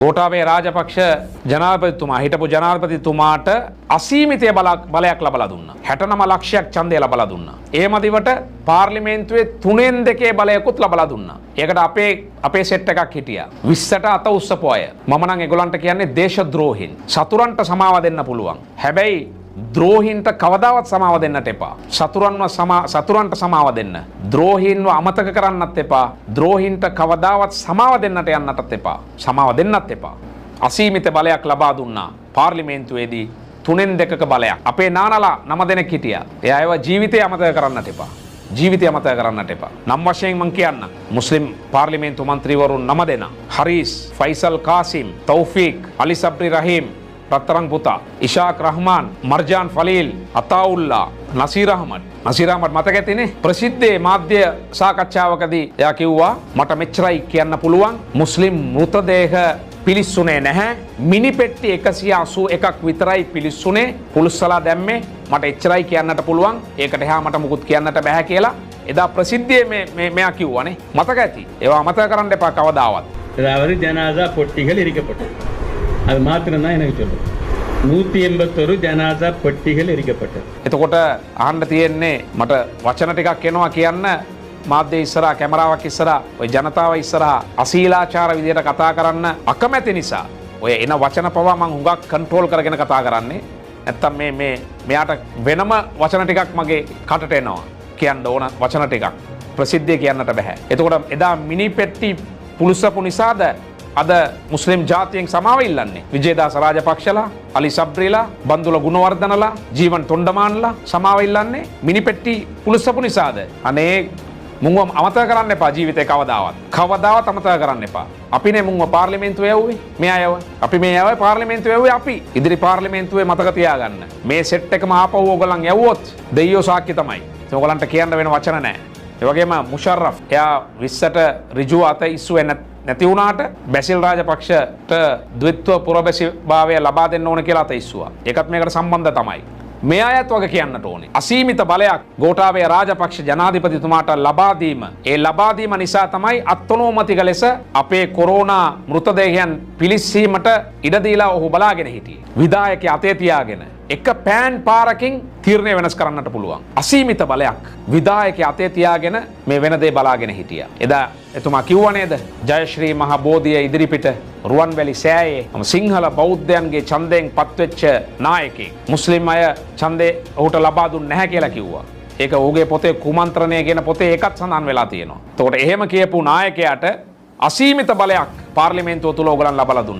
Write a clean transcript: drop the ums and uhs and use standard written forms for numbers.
ගෝඨාභය රාජපක්ෂ ජනාධිපතිතුමා හිටපු ජනාධිපතිතුමාට අසීමිත බලයක් ලබා දුන්නා. 69 ලක්ෂයක් ඡන්දය ලබා දුන්නා. ඒ මදිවට පාර්ලිමේන්තුවේ 3න් 2 බලයකුත් ලබා දුන්නා. ඒකට අපේ සෙට් එකක් හිටියා. 20ට අත උස්සපු අය. මම නම් ඒගොල්ලන්ට කියන්නේ දේශද්‍රෝහීන්. සතුරන්ට සමාව දෙන්න පුළුවන්. හැබැයි ද්‍රෝහීන්ට කවදාවත් සමාව දෙන්නට එපා. සතුරන්ට සමාව දෙන්න. ද්‍රෝහීන්ව අමතක කරන්නත් එපා. ද්‍රෝහීන්ට කවදාවත් සමාව දෙන්නට යන්නටත් එපා. සමාව දෙන්නත් එපා. අසීමිත බලයක් ලබා දුන්නා පාර්ලිමේන්තුවේදී 3න් 2ක බලයක්. අපේ නානලා 9 දෙනෙක් හිටියා. ඒ අයව ජීවිතය අමතක කරන්නට එපා. ජීවිතය අමතක කරන්නට එපා. නම් වශයෙන් මම කියන්න. මුස්ලිම් පාර්ලිමේන්තු මන්ත්‍රීවරුන් 9 දෙනා. හරීස්, ෆයිසල් කාසිම්, තෞෆීක්, අලි සබ්රි රහීම්, රත්තරන් පුතා, ඉෂාක් රහ්මාන්, මර්ජාන් ෆලීල්, අතාඋල්ලා, නසීර් අහමඩ් මතක ඇතිනේ. ප්‍රසිද්ධ මාධ්‍ය සාකච්ඡාවකදී එයා කිව්වා මට මෙච්චරයි කියන්න පුළුවන් මුස්ලිම් මෘතදේහ පිලිස්සුනේ නැහැ. මිනිපෙට්ටි 181ක් විතරයි පිලිස්සුනේ. පුලිස්සලා දැම්මේ. මට එච්චරයි කියන්නට පුළුවන්. ඒකට එහා මට මුකුත් කියන්නට බෑ කියලා එදා ප්‍රසිද්ධියේ මෙයා කිව්වනේ. මතක ඇති. ඒවා අමතක කරන්න එපා කවදාවත්. அதாவது ஜனாதா பொட்டிகள் எரிக்கப்பட்டது. அது மாத்திரம் தான் எனக்கு சொல்லும். 181 ජනාදා පොට්ටිகள் එරිக்கப்பட்டது. එතකොට අහන්න තියෙන්නේ මට වචන ටිකක් එනවා කියන්න මාධ්‍ය ඉස්සරහා කැමරාවක් ඉස්සරහා ඔය ජනතාව ඉස්සරහා අශීලාචාර විදියට කතා කරන්න අකමැති නිසා ඔය එන වචන පවා මම හුඟක් කන්ට්‍රෝල් කරගෙන කතා කරන්නේ. නැත්තම් මෙයාට වෙනම වචන ටිකක් මගේ කටට එනවා කියන්න ඕන වචන ටිකක් ප්‍රසිද්ධිය කියන්නට බෑ. එතකොට එදා මිනිපෙට්ටි පුලිසපු නිසාද අද මුස්ලිම් ජාතියෙන් සමාව ඉල්ලන්නේ. විජේදාස රාජපක්ෂලා, අලි සබ්රිලා, බන්දුල ගුණවර්ධනලා, ජීවන් තොණ්ඩමාන්ලා සමාව ඉල්ලන්නේ මිනිපෙට්ටි පුලිසපු නිසාද? අනේ මුංව අමතක කරන්න එපා ජීවිතේ කවදාවත්. කවදාවත් අමතක කරන්න එපා. අපිනේ මුංව පාර්ලිමේන්තුවේ යවුවේ. මේ අයව. අපි මේ යවයි පාර්ලිමේන්තුවේ යවුවේ අපි. ඉදිරි පාර්ලිමේන්තුවේ මතක තියාගන්න. මේ සෙට් එකම ආපහු ඕගොල්ලන් යවුවොත් දෙයියෝ සාක්ෂි තමයි. ඒ ඕගොල්ලන්ට කියන්න වෙන වචන නැහැ. ඒ වගේම මුෂර්රෆ් එයා 20ට ඍජුව අත ඉස්සුවේ නැති වුණාට බැසිල් රාජපක්ෂට ද්විත්ව පුරබැසි භාවය ලබා දෙන්න ඕන කියලා අත ඉස්සුවා. ඒකත් මේකට සම්බන්ධ තමයි. මේ අයත් වගේ කියන්නට ඕනේ. අසීමිත බලයක් ගෝඨාභය රාජපක්ෂ ජනාධිපතිතුමාට ලබා දීම. ඒ ලබා දීම නිසා තමයි අත්නෝමතික ලෙස අපේ කොරෝනා මෘතදේහයන් පිළිස්සීමට ඉඩ දීලා ඔහු බලාගෙන හිටියේ. විධායකයා අතේ තියාගෙන එක පෑන් පාරකින් තීරණය වෙනස් කරන්නට පුළුවන්. අසීමිත බලයක් විධායකයා අතේ තියාගෙන මේ වෙන දේ බලාගෙන හිටියා. එදා එතුමා කිව්වා නේද? ජයශ්‍රී මහ බෝධිය ඉදිරිපිට රුවන්වැලි සෑයේ සිංහල බෞද්ධයන්ගේ ඡන්දයෙන් පත්වෙච්ච නායකයෙක්. මුස්ලිම් අය ඡන්දේ ඔහුට ලබා දුන්නේ නැහැ කියලා කිව්වා. ඒක ඔහුගේ පොතේ කුමන්ත්‍රණය කියන පොතේ ඒකත් සඳහන් වෙලා තියෙනවා. එතකොට එහෙම කියපු නායකයාට අසීමිත බලයක් පාර්ලිමේන්තුව තුල ඕගලන් ලබලා දුන්නා.